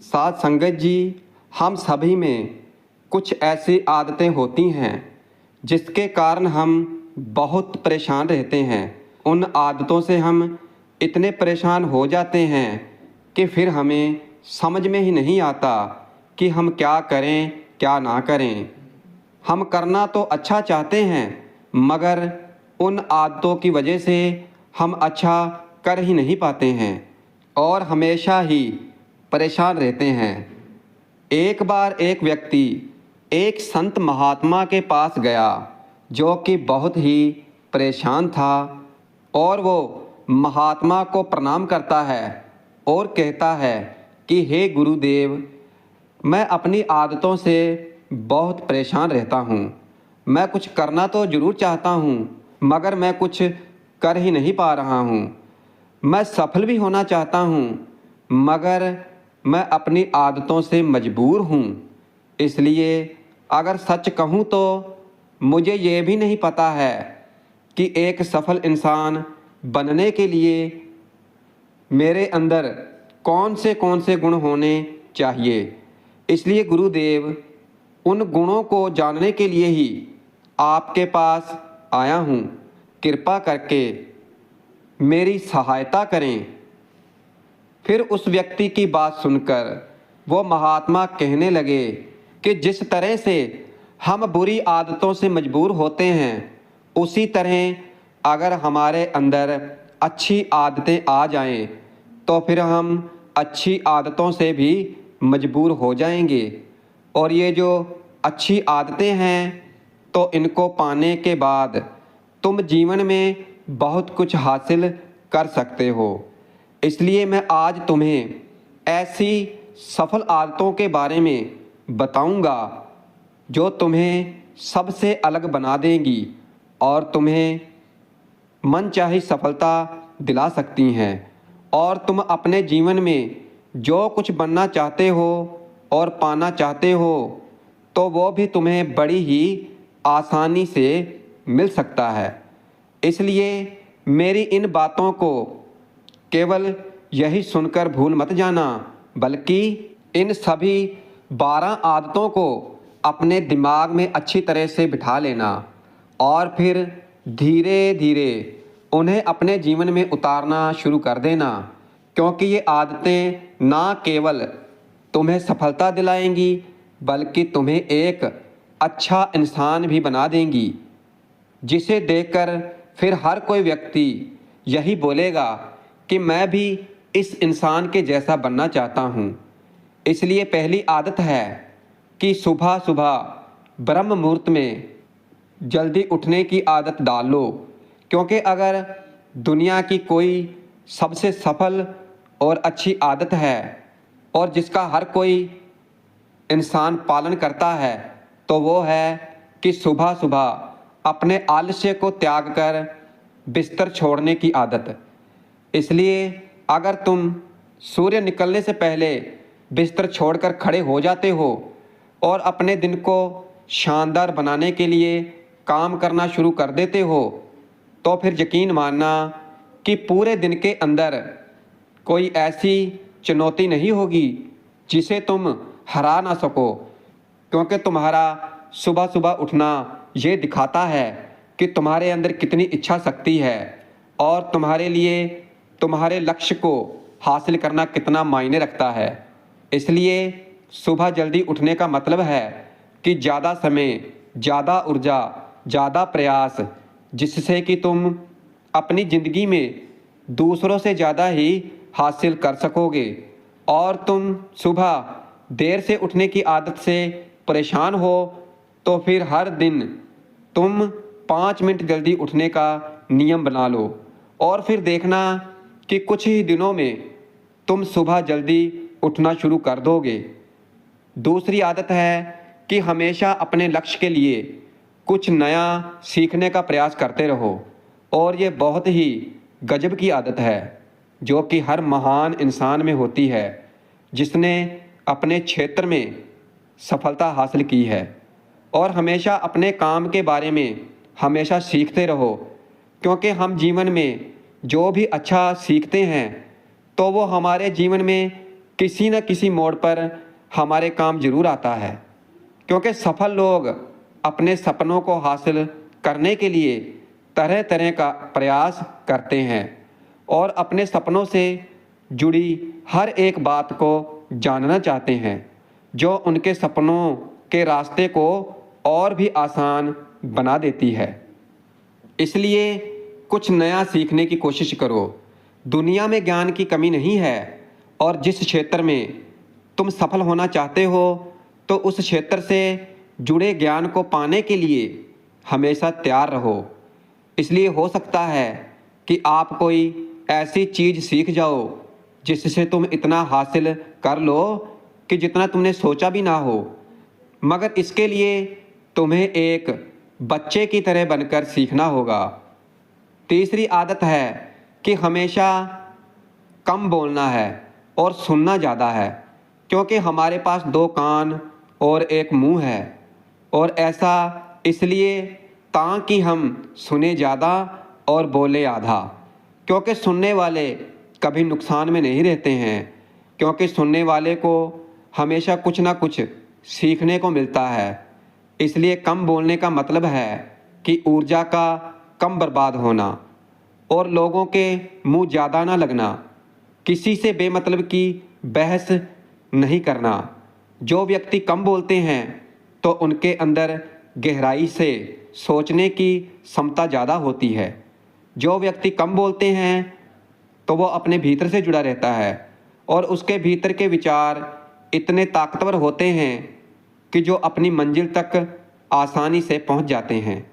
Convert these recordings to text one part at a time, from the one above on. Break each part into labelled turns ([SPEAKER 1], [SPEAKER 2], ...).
[SPEAKER 1] साथ संगत जी, हम सभी में कुछ ऐसी आदतें होती हैं जिसके कारण हम बहुत परेशान रहते हैं। उन आदतों से हम इतने परेशान हो जाते हैं कि फिर हमें समझ में ही नहीं आता कि हम क्या करें क्या ना करें। हम करना तो अच्छा चाहते हैं मगर उन आदतों की वजह से हम अच्छा कर ही नहीं पाते हैं और हमेशा ही परेशान रहते हैं। एक बार एक व्यक्ति एक संत महात्मा के पास गया जो कि बहुत ही परेशान था और वो महात्मा को प्रणाम करता है और कहता है कि हे गुरुदेव, मैं अपनी आदतों से बहुत परेशान रहता हूँ। मैं कुछ करना तो ज़रूर चाहता हूँ मगर मैं कुछ कर ही नहीं पा रहा हूँ। मैं सफल भी होना चाहता हूँ मगर मैं अपनी आदतों से मजबूर हूँ। इसलिए अगर सच कहूँ तो मुझे ये भी नहीं पता है कि एक सफल इंसान बनने के लिए मेरे अंदर कौन से गुण होने चाहिए। इसलिए गुरुदेव, उन गुणों को जानने के लिए ही आपके पास आया हूँ। कृपा करके मेरी सहायता करें। फिर उस व्यक्ति की बात सुनकर वो महात्मा कहने लगे कि जिस तरह से हम बुरी आदतों से मजबूर होते हैं उसी तरह अगर हमारे अंदर अच्छी आदतें आ जाएं तो फिर हम अच्छी आदतों से भी मजबूर हो जाएंगे। और ये जो अच्छी आदतें हैं तो इनको पाने के बाद तुम जीवन में बहुत कुछ हासिल कर सकते हो। इसलिए मैं आज तुम्हें ऐसी सफल आदतों के बारे में बताऊंगा जो तुम्हें सबसे अलग बना देंगी और तुम्हें मनचाही सफलता दिला सकती हैं। और तुम अपने जीवन में जो कुछ बनना चाहते हो और पाना चाहते हो तो वो भी तुम्हें बड़ी ही आसानी से मिल सकता है। इसलिए मेरी इन बातों को केवल यही सुनकर भूल मत जाना, बल्कि इन सभी 12 आदतों को अपने दिमाग में अच्छी तरह से बिठा लेना और फिर धीरे धीरे उन्हें अपने जीवन में उतारना शुरू कर देना। क्योंकि ये आदतें ना केवल तुम्हें सफलता दिलाएंगी बल्कि तुम्हें एक अच्छा इंसान भी बना देंगी, जिसे देखकर फिर हर कोई व्यक्ति यही बोलेगा कि मैं भी इस इंसान के जैसा बनना चाहता हूँ। इसलिए पहली आदत है कि सुबह सुबह ब्रह्म मुहूर्त में जल्दी उठने की आदत डाल लो। क्योंकि अगर दुनिया की कोई सबसे सफल और अच्छी आदत है और जिसका हर कोई इंसान पालन करता है तो वो है कि सुबह सुबह अपने आलस्य को त्याग कर बिस्तर छोड़ने की आदत। इसलिए अगर तुम सूर्य निकलने से पहले बिस्तर छोड़कर खड़े हो जाते हो और अपने दिन को शानदार बनाने के लिए काम करना शुरू कर देते हो तो फिर यकीन मानना कि पूरे दिन के अंदर कोई ऐसी चुनौती नहीं होगी जिसे तुम हरा ना सको। क्योंकि तुम्हारा सुबह सुबह उठना ये दिखाता है कि तुम्हारे अंदर कितनी इच्छा शक्ति है और तुम्हारे लिए तुम्हारे लक्ष्य को हासिल करना कितना मायने रखता है। इसलिए सुबह जल्दी उठने का मतलब है कि ज़्यादा समय, ज़्यादा ऊर्जा, ज़्यादा प्रयास, जिससे कि तुम अपनी ज़िंदगी में दूसरों से ज़्यादा ही हासिल कर सकोगे। और तुम सुबह देर से उठने की आदत से परेशान हो तो फिर हर दिन तुम 5 मिनट जल्दी उठने का नियम बना लो और फिर देखना कि कुछ ही दिनों में तुम सुबह जल्दी उठना शुरू कर दोगे। दूसरी आदत है कि हमेशा अपने लक्ष्य के लिए कुछ नया सीखने का प्रयास करते रहो। और ये बहुत ही गजब की आदत है जो कि हर महान इंसान में होती है जिसने अपने क्षेत्र में सफलता हासिल की है। और हमेशा अपने काम के बारे में हमेशा सीखते रहो, क्योंकि हम जीवन में जो भी अच्छा सीखते हैं तो वो हमारे जीवन में किसी न किसी मोड़ पर हमारे काम जरूर आता है, क्योंकि सफल लोग अपने सपनों को हासिल करने के लिए तरह तरह का प्रयास करते हैं और अपने सपनों से जुड़ी हर एक बात को जानना चाहते हैं, जो उनके सपनों के रास्ते को और भी आसान बना देती है। इसलिए कुछ नया सीखने की कोशिश करो। दुनिया में ज्ञान की कमी नहीं है और जिस क्षेत्र में तुम सफल होना चाहते हो तो उस क्षेत्र से जुड़े ज्ञान को पाने के लिए हमेशा तैयार रहो। इसलिए हो सकता है कि आप कोई ऐसी चीज़ सीख जाओ जिससे तुम इतना हासिल कर लो कि जितना तुमने सोचा भी ना हो, मगर इसके लिए तुम्हें एक बच्चे की तरह बनकर सीखना होगा। तीसरी आदत है कि हमेशा कम बोलना है और सुनना ज़्यादा है, क्योंकि हमारे पास 2 कान और 1 मुंह है, और ऐसा इसलिए ताकि हम सुने ज़्यादा और बोले आधा। क्योंकि सुनने वाले कभी नुकसान में नहीं रहते हैं, क्योंकि सुनने वाले को हमेशा कुछ ना कुछ सीखने को मिलता है। इसलिए कम बोलने का मतलब है कि ऊर्जा का कम बर्बाद होना और लोगों के मुंह ज़्यादा ना लगना, किसी से बेमतलब की बहस नहीं करना। जो व्यक्ति कम बोलते हैं तो उनके अंदर गहराई से सोचने की क्षमता ज़्यादा होती है। जो व्यक्ति कम बोलते हैं तो वो अपने भीतर से जुड़ा रहता है और उसके भीतर के विचार इतने ताकतवर होते हैं कि जो अपनी मंजिल तक आसानी से पहुंच जाते हैं।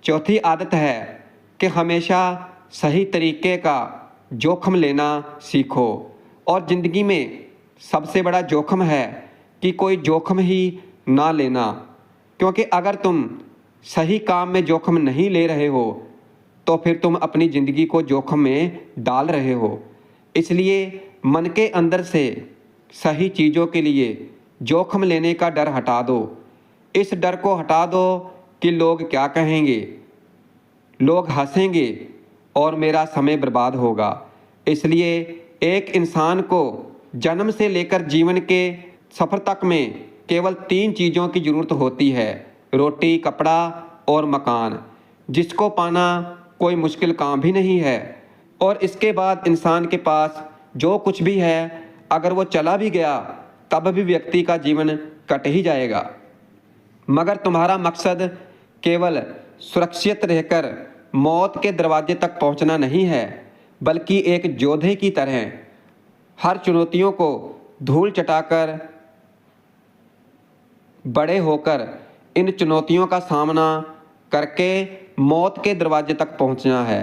[SPEAKER 1] चौथी आदत है कि हमेशा सही तरीके का जोखिम लेना सीखो। और ज़िंदगी में सबसे बड़ा जोखिम है कि कोई जोखिम ही ना लेना, क्योंकि अगर तुम सही काम में जोखिम नहीं ले रहे हो तो फिर तुम अपनी ज़िंदगी को जोखिम में डाल रहे हो। इसलिए मन के अंदर से सही चीज़ों के लिए जोखिम लेने का डर हटा दो। इस डर को हटा दो कि लोग क्या कहेंगे, लोग हंसेंगे और मेरा समय बर्बाद होगा। इसलिए एक इंसान को जन्म से लेकर जीवन के सफ़र तक में केवल 3 चीज़ों की ज़रूरत होती है: रोटी, कपड़ा और मकान, जिसको पाना कोई मुश्किल काम भी नहीं है। और इसके बाद इंसान के पास जो कुछ भी है, अगर वो चला भी गया तब भी व्यक्ति का जीवन कट ही जाएगा। मगर तुम्हारा मकसद केवल सुरक्षित रहकर मौत के दरवाजे तक पहुंचना नहीं है, बल्कि एक योद्धे की तरह हर चुनौतियों को धूल चटाकर बड़े होकर इन चुनौतियों का सामना करके मौत के दरवाजे तक पहुंचना है।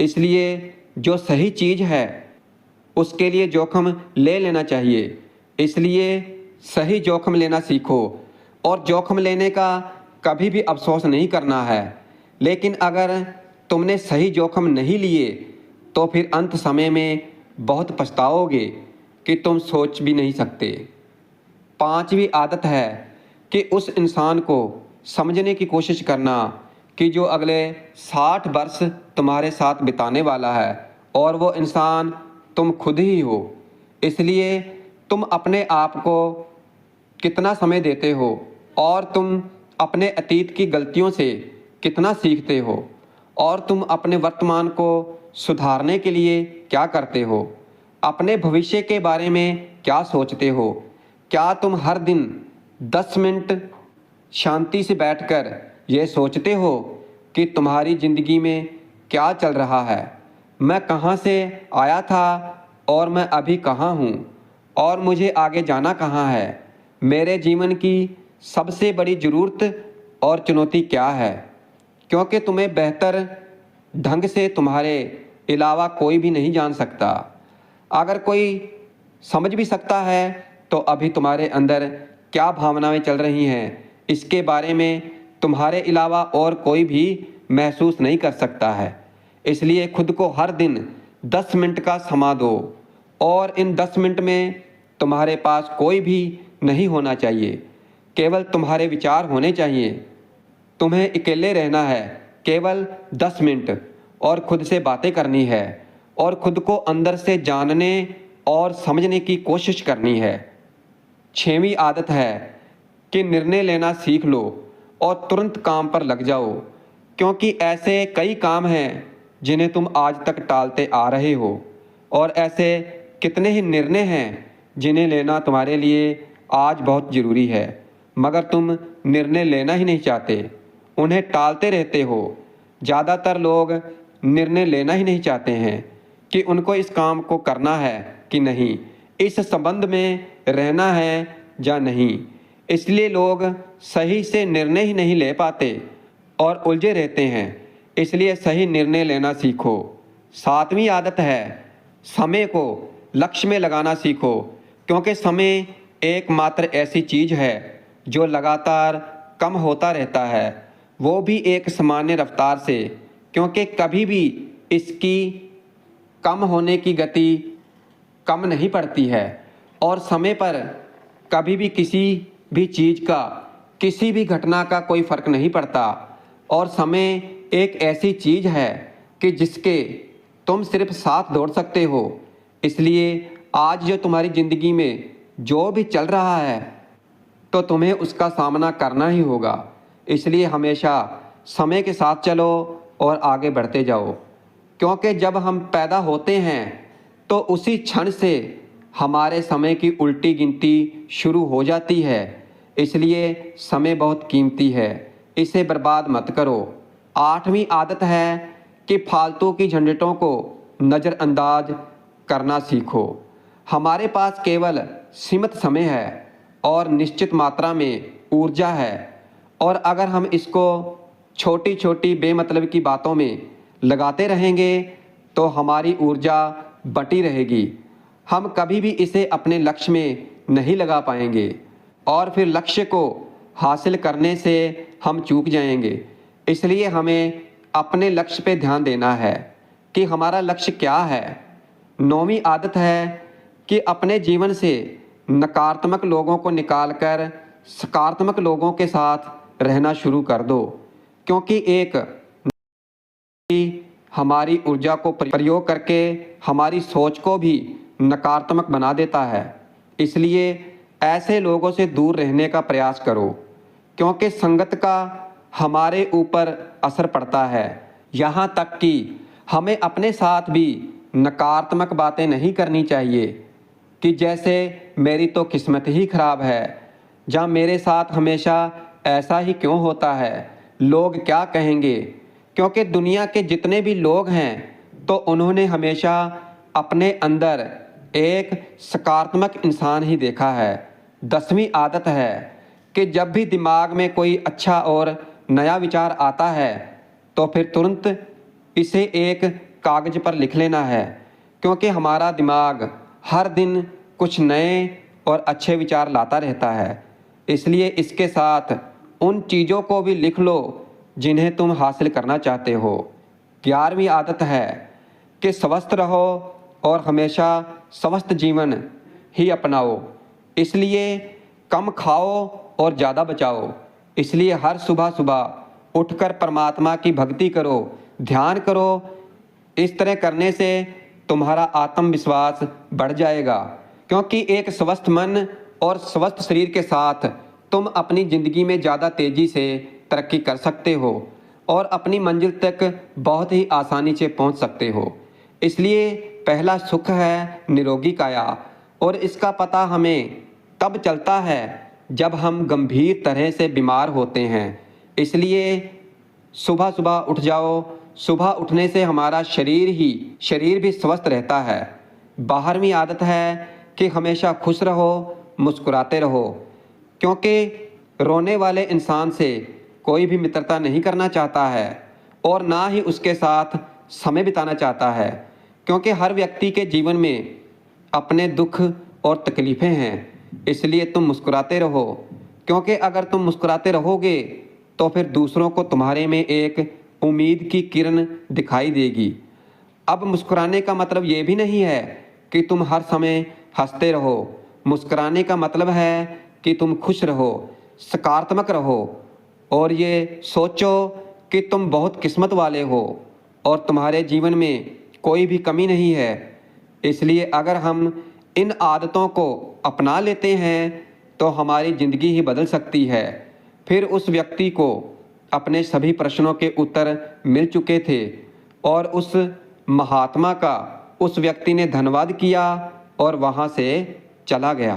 [SPEAKER 1] इसलिए जो सही चीज़ है उसके लिए जोखिम ले लेना चाहिए। इसलिए सही जोखिम लेना सीखो और जोखिम लेने का कभी भी अफसोस नहीं करना है। लेकिन अगर तुमने सही जोखिम नहीं लिए तो फिर अंत समय में बहुत पछताओगे कि तुम सोच भी नहीं सकते। 5वीं आदत है कि उस इंसान को समझने की कोशिश करना कि जो अगले 60 वर्ष तुम्हारे साथ बिताने वाला है, और वो इंसान तुम खुद ही हो। इसलिए तुम अपने आप को कितना समय देते हो और तुम अपने अतीत की गलतियों से कितना सीखते हो, और तुम अपने वर्तमान को सुधारने के लिए क्या करते हो, अपने भविष्य के बारे में क्या सोचते हो। क्या तुम हर दिन 10 मिनट शांति से बैठकर ये सोचते हो कि तुम्हारी ज़िंदगी में क्या चल रहा है, मैं कहाँ से आया था और मैं अभी कहाँ हूँ, और मुझे आगे जाना कहाँ है, मेरे जीवन की सबसे बड़ी ज़रूरत और चुनौती क्या है। क्योंकि तुम्हें बेहतर ढंग से तुम्हारे अलावा कोई भी नहीं जान सकता। अगर कोई समझ भी सकता है तो अभी तुम्हारे अंदर क्या भावनाएं चल रही हैं इसके बारे में तुम्हारे अलावा और कोई भी महसूस नहीं कर सकता है। इसलिए खुद को हर दिन 10 मिनट का समय दो, और इन 10 मिनट में तुम्हारे पास कोई भी नहीं होना चाहिए, केवल तुम्हारे विचार होने चाहिए। तुम्हें अकेले रहना है केवल 10 मिनट, और खुद से बातें करनी है और खुद को अंदर से जानने और समझने की कोशिश करनी है। 6वीं आदत है कि निर्णय लेना सीख लो और तुरंत काम पर लग जाओ, क्योंकि ऐसे कई काम हैं जिन्हें तुम आज तक टालते आ रहे हो और ऐसे कितने ही निर्णय हैं जिन्हें लेना तुम्हारे लिए आज बहुत ज़रूरी है, मगर तुम निर्णय लेना ही नहीं चाहते, उन्हें टालते रहते हो। ज़्यादातर लोग निर्णय लेना ही नहीं चाहते हैं कि उनको इस काम को करना है कि नहीं, इस संबंध में रहना है या नहीं। इसलिए लोग सही से निर्णय ही नहीं ले पाते और उलझे रहते हैं। इसलिए सही निर्णय लेना सीखो। 7वीं आदत है समय को लक्ष्य में लगाना सीखो, क्योंकि समय एकमात्र ऐसी चीज़ है जो लगातार कम होता रहता है, वो भी एक सामान्य रफ्तार से, क्योंकि कभी भी इसकी कम होने की गति कम नहीं पड़ती है। और समय पर कभी भी किसी भी चीज़ का, किसी भी घटना का कोई फ़र्क नहीं पड़ता। और समय एक ऐसी चीज़ है कि जिसके तुम सिर्फ साथ दौड़ सकते हो। इसलिए आज जो तुम्हारी ज़िंदगी में जो भी चल रहा है तो तुम्हें उसका सामना करना ही होगा। इसलिए हमेशा समय के साथ चलो और आगे बढ़ते जाओ, क्योंकि जब हम पैदा होते हैं तो उसी क्षण से हमारे समय की उल्टी गिनती शुरू हो जाती है। इसलिए समय बहुत कीमती है, इसे बर्बाद मत करो। 8वीं आदत है कि फालतू की झंझटों को नज़रअंदाज करना सीखो। हमारे पास केवल सीमित समय है और निश्चित मात्रा में ऊर्जा है, और अगर हम इसको छोटी छोटी बेमतलब की बातों में लगाते रहेंगे तो हमारी ऊर्जा बटी रहेगी। हम कभी भी इसे अपने लक्ष्य में नहीं लगा पाएंगे और फिर लक्ष्य को हासिल करने से हम चूक जाएंगे। इसलिए हमें अपने लक्ष्य पे ध्यान देना है कि हमारा लक्ष्य क्या है। 9वीं आदत है कि अपने जीवन से नकारात्मक लोगों को निकालकर सकारात्मक लोगों के साथ रहना शुरू कर दो, क्योंकि एक हमारी ऊर्जा को प्रयोग करके हमारी सोच को भी नकारात्मक बना देता है। इसलिए ऐसे लोगों से दूर रहने का प्रयास करो, क्योंकि संगत का हमारे ऊपर असर पड़ता है। यहाँ तक कि हमें अपने साथ भी नकारात्मक बातें नहीं करनी चाहिए कि जैसे मेरी तो किस्मत ही खराब है, या मेरे साथ हमेशा ऐसा ही क्यों होता है, लोग क्या कहेंगे। क्योंकि दुनिया के जितने भी लोग हैं तो उन्होंने हमेशा अपने अंदर एक सकारात्मक इंसान ही देखा है। 10वीं आदत है कि जब भी दिमाग में कोई अच्छा और नया विचार आता है तो फिर तुरंत इसे एक कागज़ पर लिख लेना है, क्योंकि हमारा दिमाग हर दिन कुछ नए और अच्छे विचार लाता रहता है। इसलिए इसके साथ उन चीज़ों को भी लिख लो जिन्हें तुम हासिल करना चाहते हो। 11वीं आदत है कि स्वस्थ रहो और हमेशा स्वस्थ जीवन ही अपनाओ। इसलिए कम खाओ और ज़्यादा बचाओ। इसलिए हर सुबह सुबह उठकर परमात्मा की भक्ति करो, ध्यान करो। इस तरह करने से तुम्हारा आत्मविश्वास बढ़ जाएगा, क्योंकि एक स्वस्थ मन और स्वस्थ शरीर के साथ तुम अपनी ज़िंदगी में ज़्यादा तेज़ी से तरक्की कर सकते हो और अपनी मंजिल तक बहुत ही आसानी से पहुंच सकते हो। इसलिए पहला सुख है निरोगी काया, और इसका पता हमें तब चलता है जब हम गंभीर तरह से बीमार होते हैं। इसलिए सुबह सुबह उठ जाओ। सुबह उठने से हमारा शरीर भी स्वस्थ रहता है। 12वीं आदत है कि हमेशा खुश रहो, मुस्कुराते रहो, क्योंकि रोने वाले इंसान से कोई भी मित्रता नहीं करना चाहता है और ना ही उसके साथ समय बिताना चाहता है, क्योंकि हर व्यक्ति के जीवन में अपने दुख और तकलीफ़ें हैं। इसलिए तुम मुस्कुराते रहो, क्योंकि अगर तुम मुस्कुराते रहोगे तो फिर दूसरों को तुम्हारे में एक उम्मीद की किरण दिखाई देगी। अब मुस्कुराने का मतलब ये भी नहीं है कि तुम हर समय हंसते रहो। मुस्कुराने का मतलब है कि तुम खुश रहो, सकारात्मक रहो और ये सोचो कि तुम बहुत किस्मत वाले हो और तुम्हारे जीवन में कोई भी कमी नहीं है। इसलिए अगर हम इन आदतों को अपना लेते हैं तो हमारी ज़िंदगी ही बदल सकती है। फिर उस व्यक्ति को अपने सभी प्रश्नों के उत्तर मिल चुके थे और उस महात्मा का उस व्यक्ति ने धन्यवाद किया और वहाँ से चला गया।